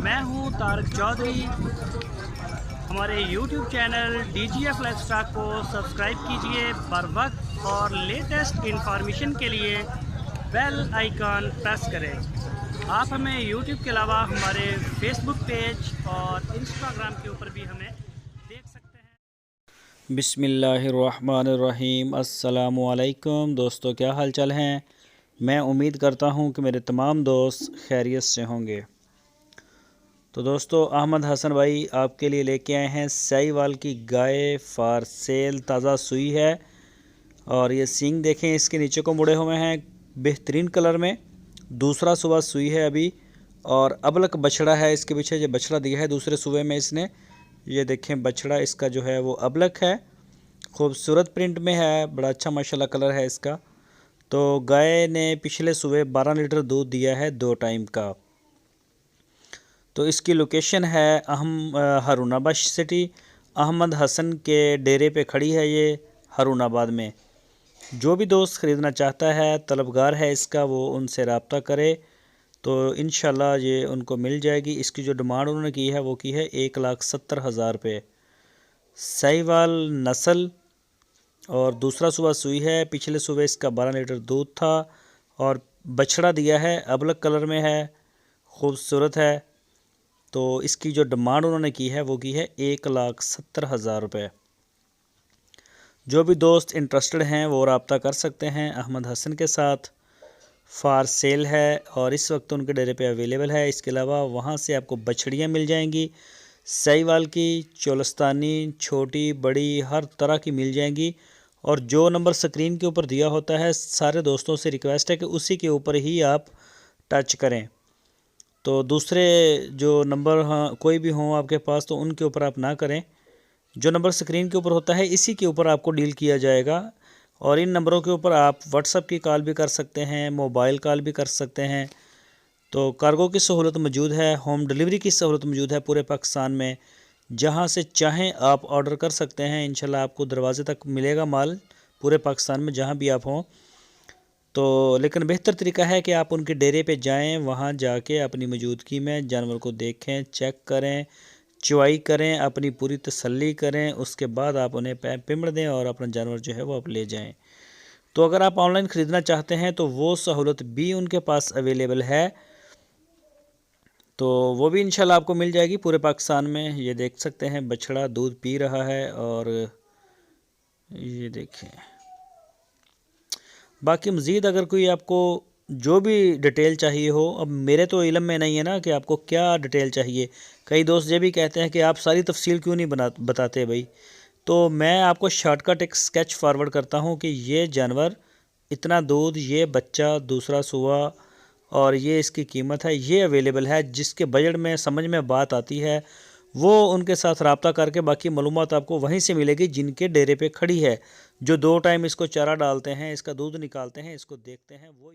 मैं हूं तारक चौधरी। हमारे YouTube चैनल DGF लाइफस्टाइल को सब्सक्राइब कीजिए बर वक्त और लेटेस्ट इंफॉर्मेशन के लिए बेल आइकन प्रेस करें। आप हमें YouTube के अलावा हमारे Facebook पेज और Instagram के ऊपर भी हमें देख सकते हैं। बिस्मिल्लाहिर्रहमानिर्रहीम। अस्सलामु अलैकुम दोस्तों, क्या हाल चाल हैं। मैं उम्मीद करता हूं कि मेरे तमाम दोस्त खैरियत से होंगे। तो दोस्तों, अहमद हसन भाई आपके लिए लेके आए हैं साहिवाल की गाय फॉर सेल। ताज़ा सुई है और ये सींग देखें, इसके नीचे को मुड़े हुए हैं बेहतरीन कलर में। दूसरा सुबह सुई है अभी और अबलक बछड़ा है इसके पीछे। जो बछड़ा दिया है दूसरे सुबह में इसने, ये देखें बछड़ा इसका जो है वो अबलक है, खूबसूरत प्रिंट में है, बड़ा अच्छा माशाल्लाह कलर है इसका। तो गाय ने पिछले सुबह 12 लीटर दूध दिया है 2 टाइम का। तो इसकी लोकेशन है हारूनाबाद सिटी। अहमद हसन के डेरे पे खड़ी है ये हारूनाबाद में। जो भी दोस्त ख़रीदना चाहता है, तलबगार है इसका, वो उनसे रब्ता करे तो इंशाल्लाह ये उनको मिल जाएगी। इसकी जो डिमांड उन्होंने की है वो की है 1,70,000 रुपये। साहिवाल नस्ल और दूसरा सुबह सुई है। पिछले सुबह इसका 12 लीटर दूध था और बछड़ा दिया है, अबलक कलर में है, खूबसूरत है। तो इसकी जो डिमांड उन्होंने की है वो की है 1,70,000 रुपये। जो भी दोस्त इंटरेस्टेड हैं वो रब्ता कर सकते हैं अहमद हसन के साथ। फार सेल है और इस वक्त उनके डेरे पे अवेलेबल है। इसके अलावा वहाँ से आपको बछड़ियाँ मिल जाएंगी, साहिवाल की, चोलस्तानी, छोटी बड़ी हर तरह की मिल जाएंगी। और जो नंबर स्क्रीन के ऊपर दिया होता है, सारे दोस्तों से रिक्वेस्ट है कि उसी के ऊपर ही आप टच करें। तो दूसरे जो नंबर कोई भी हों आपके पास तो उनके ऊपर आप ना करें। जो नंबर स्क्रीन के ऊपर होता है इसी के ऊपर आपको डील किया जाएगा। और इन नंबरों के ऊपर आप व्हाट्सएप की कॉल भी कर सकते हैं, मोबाइल कॉल भी कर सकते हैं। तो कार्गो की सहूलत मौजूद है, होम डिलीवरी की सहूलत मौजूद है पूरे पाकिस्तान में। जहां से चाहें आप ऑर्डर कर सकते हैं, इंशाल्लाह आपको दरवाजे तक मिलेगा माल पूरे पाकिस्तान में जहां भी आप हों। तो लेकिन बेहतर तरीका है कि आप उनके डेरे पे जाएं, वहां जाके अपनी मौजूदगी में जानवर को देखें, चेक करें, चुवाई करें, अपनी पूरी तसल्ली करें। उसके बाद आप उन्हें पेमेंट दें और अपना जानवर जो है वो आप ले जाएं। तो अगर आप ऑनलाइन ख़रीदना चाहते हैं तो वो सहूलत भी उनके पास अवेलेबल है। तो वो भी इंशाल्लाह आपको मिल जाएगी पूरे पाकिस्तान में। ये देख सकते हैं बछड़ा दूध पी रहा है और ये देखें। बाकी मज़ीद अगर कोई आपको जो भी डिटेल चाहिए हो, अब मेरे तो इल्म में नहीं है ना कि आपको क्या डिटेल चाहिए। कई दोस्त ये भी कहते हैं कि आप सारी तफसील क्यों नहीं बताते भाई। तो मैं आपको शॉर्टकट एक स्केच फॉरवर्ड करता हूँ कि ये जानवर, इतना दूध, ये बच्चा, दूसरा सुबह और ये इसकी कीमत है, ये अवेलेबल है। जिसके बजट में समझ में बात आती है वो उनके साथ रब्ता करके बाकी मालूमात आपको वहीं से मिलेगी जिनके डेरे पे खड़ी है। जो 2 टाइम इसको चारा डालते हैं, इसका दूध निकालते हैं, इसको देखते हैं, वो